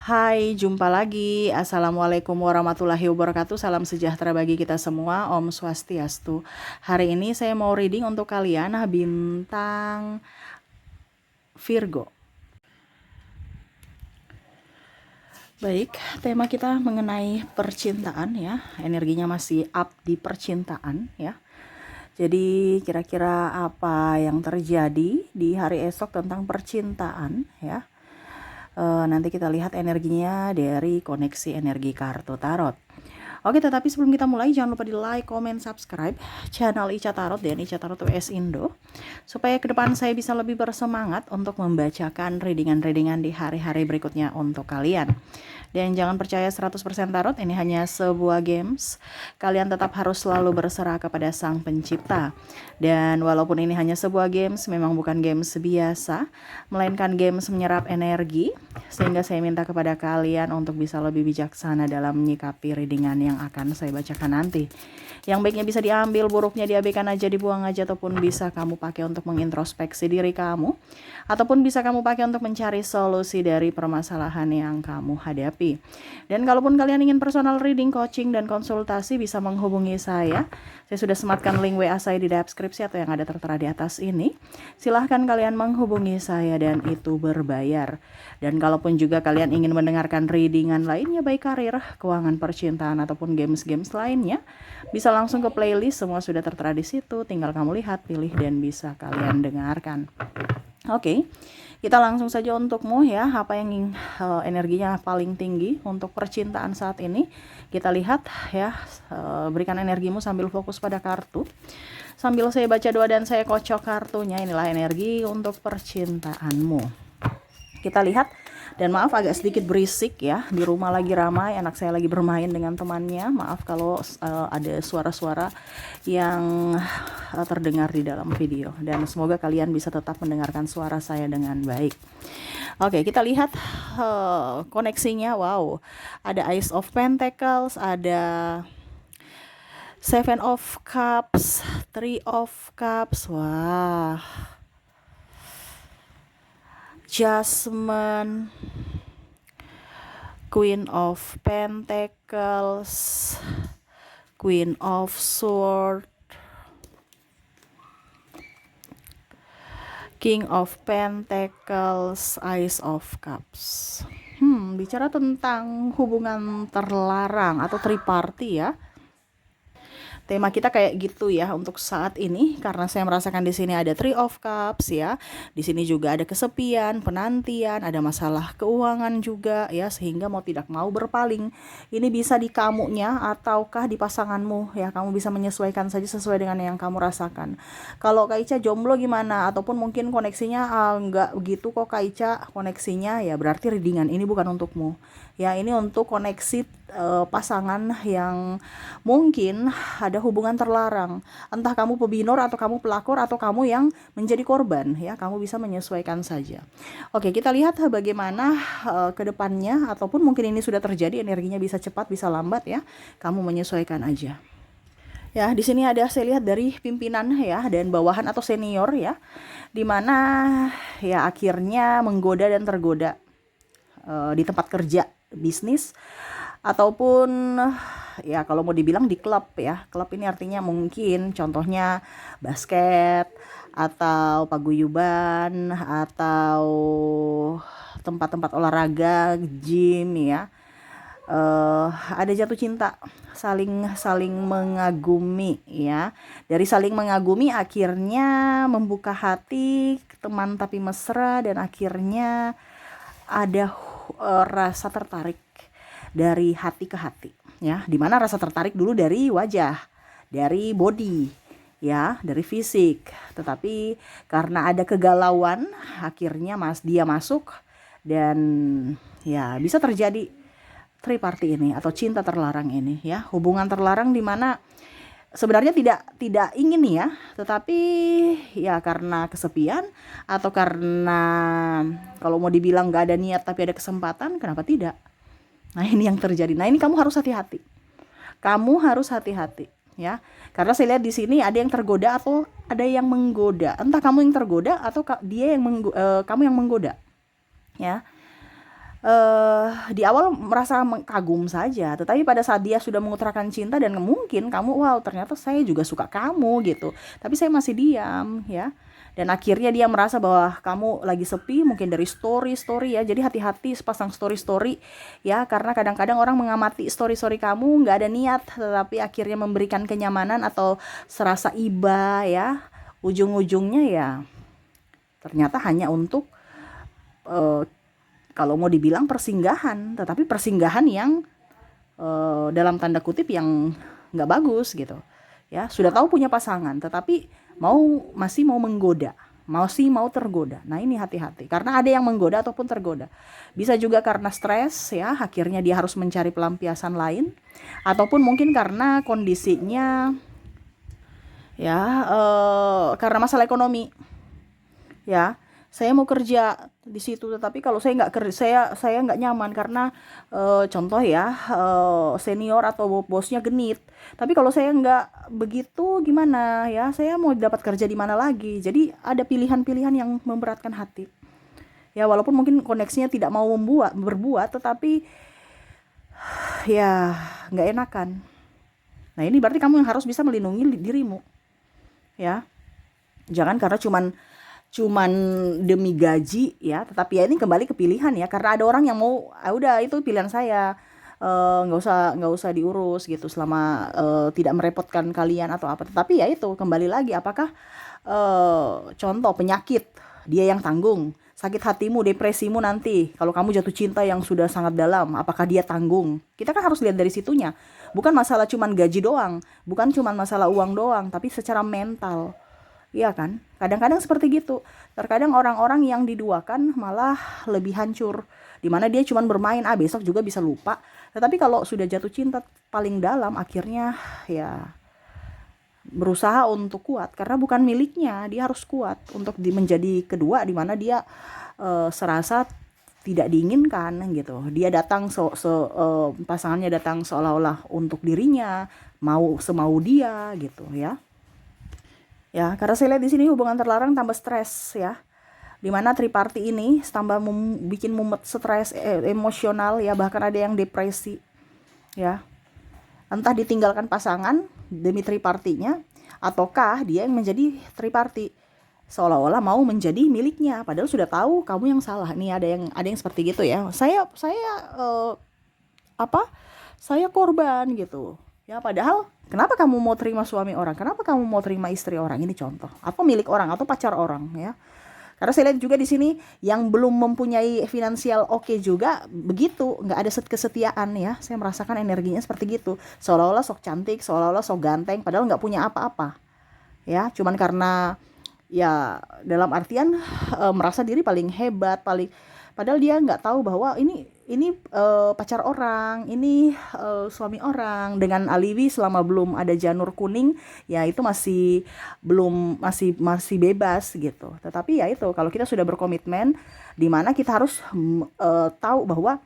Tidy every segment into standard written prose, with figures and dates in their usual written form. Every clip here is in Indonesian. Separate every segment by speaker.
Speaker 1: Hai, jumpa lagi. Assalamualaikum warahmatullahi wabarakatuh. Salam sejahtera bagi kita semua. Om Swastiastu. Hari ini saya mau reading untuk kalian bintang Virgo. Baik, tema kita mengenai percintaan ya. Energinya masih up di percintaan ya. Jadi kira-kira apa yang terjadi di hari esok tentang percintaan ya. Nanti kita lihat energinya dari koneksi energi kartu tarot. Oke, tetapi sebelum kita mulai jangan lupa di like, comment, subscribe channel Ica Tarot dan Ica Tarot US Indo supaya ke depan saya bisa lebih bersemangat untuk membacakan readingan-readingan di hari-hari berikutnya untuk kalian. Dan jangan percaya 100% tarot, ini hanya sebuah games. Kalian tetap harus selalu berserah kepada Sang Pencipta. Dan walaupun ini hanya sebuah games, memang bukan games biasa, melainkan games menyerap energi, sehingga saya minta kepada kalian untuk bisa lebih bijaksana dalam menyikapi readingan yang akan saya bacakan nanti. Yang baiknya bisa diambil, buruknya diabaikan aja, dibuang aja, ataupun bisa kamu pakai untuk mengintrospeksi diri kamu, ataupun bisa kamu pakai untuk mencari solusi dari permasalahan yang kamu hadapi. Dan kalaupun kalian ingin personal reading, coaching, dan konsultasi, bisa menghubungi saya. Saya sudah sematkan link WA saya di deskripsi atau yang ada tertera di atas ini. Silahkan kalian menghubungi saya dan itu berbayar. Dan kalaupun juga kalian ingin mendengarkan readingan lainnya, baik karir, keuangan, percintaan, ataupun games-games lainnya, bisa langsung ke playlist, semua sudah tertera di situ. Tinggal kamu lihat, pilih, dan bisa kalian dengarkan. Oke, kita langsung saja untukmu ya, apa yang energinya paling tinggi untuk percintaan saat ini. Kita lihat ya, berikan energimu sambil fokus pada kartu. Sambil saya baca doa dan saya kocok kartunya, inilah energi untuk percintaanmu. Kita lihat, dan maaf agak sedikit berisik ya, di rumah lagi ramai, anak saya lagi bermain dengan temannya. Maaf kalau ada suara-suara yang terdengar di dalam video, dan semoga kalian bisa tetap mendengarkan suara saya dengan baik. Oke, kita lihat koneksinya. Wow, ada Ace of Pentacles, ada Seven of Cups, Three of Cups. Wah, Jasmine, Queen of Pentacles, Queen of Swords, King of Pentacles, Ace of Cups. Bicara tentang hubungan terlarang atau triparty ya. Tema kita kayak gitu ya untuk saat ini, karena saya merasakan di sini ada Three of Cups ya. Di sini juga ada kesepian, penantian, ada masalah keuangan juga ya, sehingga mau tidak mau berpaling. Ini bisa di kamunya ataukah di pasanganmu ya. Kamu bisa menyesuaikan saja sesuai dengan yang kamu rasakan. Kalau Kak Ica jomblo gimana, ataupun mungkin koneksinya enggak begitu kok Kak Ica koneksinya, ya berarti readingan ini bukan untukmu. Ya, ini untuk koneksi pasangan yang mungkin ada hubungan terlarang. Entah kamu pebinor atau kamu pelakor atau kamu yang menjadi korban ya, kamu bisa menyesuaikan saja. Oke, kita lihat bagaimana ke depannya, ataupun mungkin ini sudah terjadi, energinya bisa cepat bisa lambat ya. Kamu menyesuaikan aja. Ya, di sini ada saya lihat dari pimpinan ya dan bawahan atau senior ya, dimana ya akhirnya menggoda dan tergoda di tempat kerja, bisnis, ataupun ya kalau mau dibilang di klub ya. Klub ini artinya mungkin contohnya basket atau paguyuban atau tempat-tempat olahraga, gym ya. Ada jatuh cinta, saling mengagumi ya. Dari saling mengagumi akhirnya membuka hati, teman tapi mesra, dan akhirnya ada rasa tertarik dari hati ke hati ya, dimana rasa tertarik dulu dari wajah, dari body ya, dari fisik, tetapi karena ada kegalauan akhirnya dia masuk, dan ya bisa terjadi triparty ini atau cinta terlarang ini ya, hubungan terlarang dimana sebenarnya tidak ingin ya, tetapi ya karena kesepian atau karena kalau mau dibilang gak ada niat tapi ada kesempatan, kenapa tidak? Nah, ini yang terjadi. Nah, ini kamu harus hati-hati. Kamu harus hati-hati ya. Karena saya lihat di sini ada yang tergoda atau ada yang menggoda. Entah kamu yang tergoda atau kamu yang menggoda. Ya. di awal merasa kagum saja, tetapi pada saat dia sudah mengutarakan cinta dan mungkin kamu, wow ternyata saya juga suka kamu gitu, tapi saya masih diam ya. Dan akhirnya dia merasa bahwa kamu lagi sepi, mungkin dari story-story ya. Jadi hati-hati pasang story-story ya, karena kadang-kadang orang mengamati story-story kamu nggak ada niat, tetapi akhirnya memberikan kenyamanan atau serasa iba ya. Ujung-ujungnya ya ternyata hanya untuk eh, kalau mau dibilang persinggahan, tetapi persinggahan yang dalam tanda kutip yang nggak bagus gitu ya. Sudah tahu punya pasangan tetapi masih mau menggoda, masih mau tergoda. Nah ini hati-hati, karena ada yang menggoda ataupun tergoda. Bisa juga karena stres ya, akhirnya dia harus mencari pelampiasan lain, ataupun mungkin karena kondisinya ya, karena masalah ekonomi ya. Saya mau kerja di situ, tetapi kalau saya nggak kerja, saya nggak nyaman karena contoh ya, senior atau bosnya genit. Tapi kalau saya nggak begitu gimana ya, saya mau dapat kerja di mana lagi. Jadi ada pilihan-pilihan yang memberatkan hati ya, walaupun mungkin koneksinya tidak mau berbuat, tetapi ya nggak enakan. Nah ini berarti kamu yang harus bisa melindungi dirimu ya. Jangan karena cuman demi gaji ya, tetapi ya ini kembali ke pilihan ya, karena ada orang yang mau, udah itu pilihan saya, nggak usah diurus gitu selama tidak merepotkan kalian atau apa. Tetapi ya itu kembali lagi, apakah contoh penyakit dia yang tanggung, sakit hatimu, depresimu nanti kalau kamu jatuh cinta yang sudah sangat dalam, apakah dia tanggung? Kita kan harus lihat dari situnya, bukan masalah cuman gaji doang, bukan cuman masalah uang doang, tapi secara mental. Iya kan? Kadang-kadang seperti gitu. Terkadang orang-orang yang diduakan malah lebih hancur. Dimana dia cuma bermain, besok juga bisa lupa. Tetapi kalau sudah jatuh cinta paling dalam, akhirnya ya berusaha untuk kuat. Karena bukan miliknya, dia harus kuat untuk menjadi kedua, dimana dia serasa tidak diinginkan gitu. Dia datang pasangannya datang seolah-olah untuk dirinya, semau dia gitu ya. Ya, karena saya lihat di sini hubungan terlarang tambah stres ya. Dimana triparty ini tambah bikin mumet, stres, emosional ya, bahkan ada yang depresi ya. Entah ditinggalkan pasangan demi tripartinya, ataukah dia yang menjadi triparty seolah-olah mau menjadi miliknya, padahal sudah tahu kamu yang salah. Nih ada yang seperti gitu ya. Saya apa? Saya korban gitu. Ya padahal kenapa kamu mau terima suami orang? Kenapa kamu mau terima istri orang? Ini contoh. Atau milik orang atau pacar orang ya. Karena saya lihat juga di sini yang belum mempunyai finansial oke juga begitu, nggak ada kesetiaan ya. Saya merasakan energinya seperti gitu. Seolah-olah sok cantik, seolah-olah sok ganteng, padahal nggak punya apa-apa. Ya, cuman karena ya dalam artian merasa diri paling hebat, padahal dia nggak tahu bahwa ini pacar orang, ini suami orang, dengan alibi selama belum ada janur kuning ya itu masih bebas gitu. Tetapi ya itu, kalau kita sudah berkomitmen, di mana kita harus tahu bahwa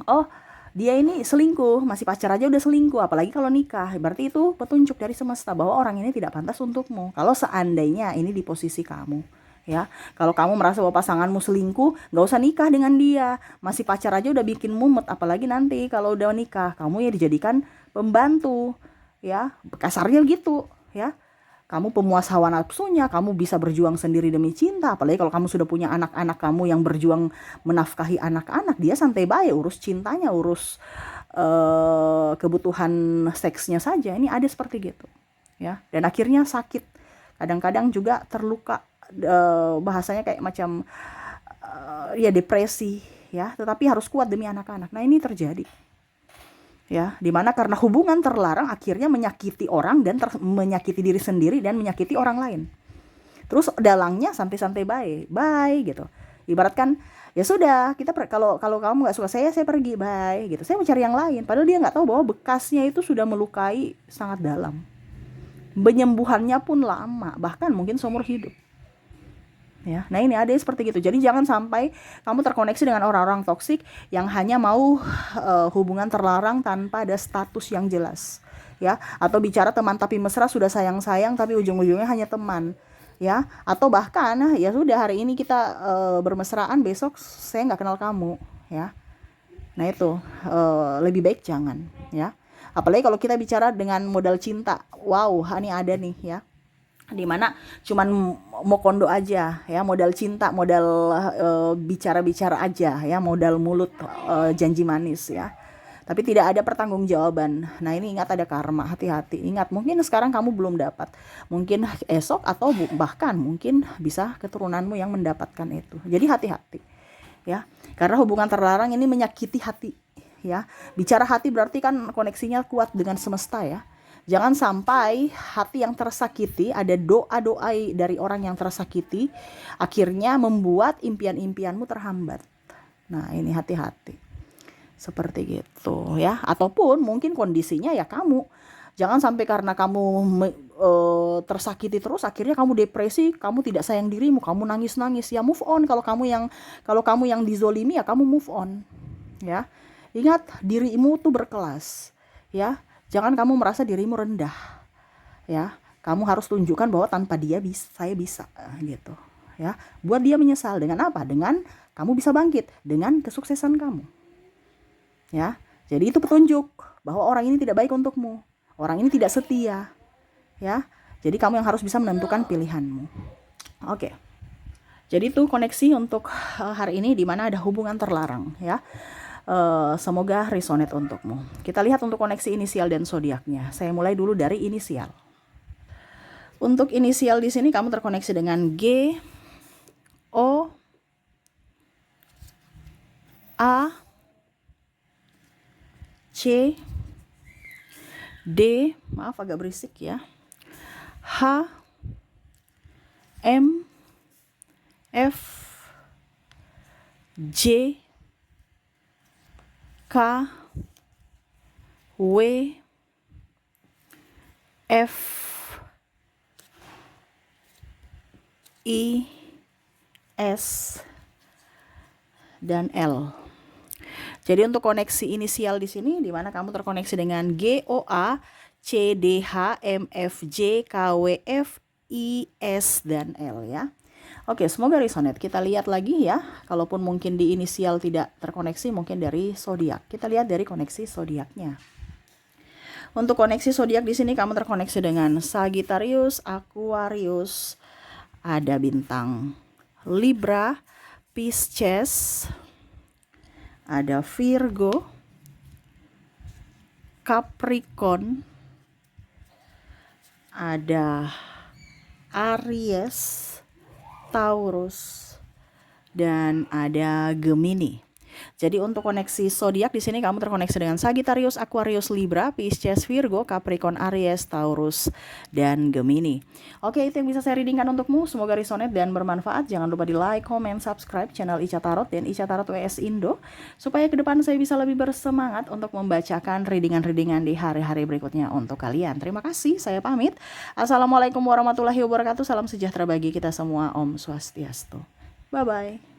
Speaker 1: oh dia ini selingkuh, masih pacar aja udah selingkuh, apalagi kalau nikah. Berarti itu petunjuk dari semesta bahwa orang ini tidak pantas untukmu. Kalau seandainya ini di posisi kamu ya, kalau kamu merasa bahwa pasanganmu selingkuh, nggak usah nikah dengan dia. Masih pacar aja udah bikin mumet, apalagi nanti kalau udah nikah kamu ya dijadikan pembantu ya, kasarnya gitu ya. Kamu pemuas hawa nafsunya, kamu bisa berjuang sendiri demi cinta. Apalagi kalau kamu sudah punya anak-anak kamu yang berjuang menafkahi anak-anak, dia santai baik urus cintanya, urus kebutuhan seksnya saja. Ini ada seperti gitu ya, dan akhirnya sakit, kadang-kadang juga terluka, bahasanya kayak macam ya depresi ya, tetapi harus kuat demi anak-anak. Nah ini terjadi ya, dimana karena hubungan terlarang akhirnya menyakiti orang dan menyakiti diri sendiri dan menyakiti orang lain. Terus dalangnya santai-santai bye gitu. Ibaratkan ya sudah, kita kalau kamu nggak suka saya pergi, bye gitu. Saya mau cari yang lain. Padahal dia nggak tahu bahwa bekasnya itu sudah melukai sangat dalam. Penyembuhannya pun lama, bahkan mungkin seumur hidup. Ya, nah ini ada seperti gitu. Jadi jangan sampai kamu terkoneksi dengan orang-orang toksik yang hanya mau hubungan terlarang tanpa ada status yang jelas, ya. Atau bicara teman tapi mesra, sudah sayang-sayang tapi ujung-ujungnya hanya teman, ya. Atau bahkan ya sudah hari ini kita bermesraan, besok saya nggak kenal kamu, ya. Nah itu lebih baik jangan ya. Apalagi kalau kita bicara dengan modal cinta, wow, ini ada nih ya, dimana cuman mau kondo aja ya, modal cinta, modal bicara-bicara aja ya, modal mulut, janji manis ya, tapi tidak ada pertanggungjawaban. Nah ini ingat ada karma, hati-hati. Ingat, mungkin sekarang kamu belum dapat, mungkin esok atau bahkan mungkin bisa keturunanmu yang mendapatkan itu. Jadi hati-hati ya, karena hubungan terlarang ini menyakiti hati ya. Bicara hati berarti kan koneksinya kuat dengan semesta ya. Jangan sampai hati yang tersakiti, ada doa-doa dari orang yang tersakiti, akhirnya membuat impian-impianmu terhambat. Nah ini hati-hati, seperti gitu ya. Ataupun mungkin kondisinya ya kamu, jangan sampai karena kamu tersakiti terus akhirnya kamu depresi, kamu tidak sayang dirimu, kamu nangis-nangis. Ya move on. Kalau kamu yang dizolimi ya kamu move on ya. Ingat, dirimu tuh berkelas ya. Jangan kamu merasa dirimu rendah ya. Kamu harus tunjukkan bahwa tanpa dia saya bisa gitu ya. Buat dia menyesal. Dengan apa? Dengan kamu bisa bangkit, dengan kesuksesan kamu ya. Jadi itu petunjuk bahwa orang ini tidak baik untukmu, orang ini tidak setia ya. Jadi kamu yang harus bisa menentukan pilihanmu. Oke. Jadi itu koneksi untuk hari ini, di mana ada hubungan terlarang ya. Semoga resonate untukmu. Kita lihat untuk koneksi inisial dan zodiaknya. Saya mulai dulu dari inisial. Untuk inisial di sini kamu terkoneksi dengan G, O, A, C, D, maaf agak berisik ya, H, M, F, J, K, W, F, I, S, dan L. Jadi untuk koneksi inisial di sini, di mana kamu terkoneksi dengan G, O, A, C, D, H, M, F, J, K, W, F, I, S, dan L ya. Oke, semoga resonate. Kita lihat lagi ya. Kalaupun mungkin di inisial tidak terkoneksi, mungkin dari zodiak. Kita lihat dari koneksi zodiaknya. Untuk koneksi zodiak di sini kamu terkoneksi dengan Sagittarius, Aquarius, ada bintang Libra, Pisces, ada Virgo, Capricorn, ada Aries, Taurus, dan ada Gemini. Jadi untuk koneksi zodiak di sini kamu terkoneksi dengan Sagittarius, Aquarius, Libra, Pisces, Virgo, Capricorn, Aries, Taurus, dan Gemini. Oke, itu yang bisa saya readingkan untukmu. Semoga resonate dan bermanfaat. Jangan lupa di like, comment, subscribe channel Ica Tarot dan Ica Tarot WS Indo, supaya ke depan saya bisa lebih bersemangat untuk membacakan readingan-readingan di hari-hari berikutnya untuk kalian. Terima kasih, saya pamit. Assalamualaikum warahmatullahi wabarakatuh. Salam sejahtera bagi kita semua. Om Swastiastu. Bye-bye.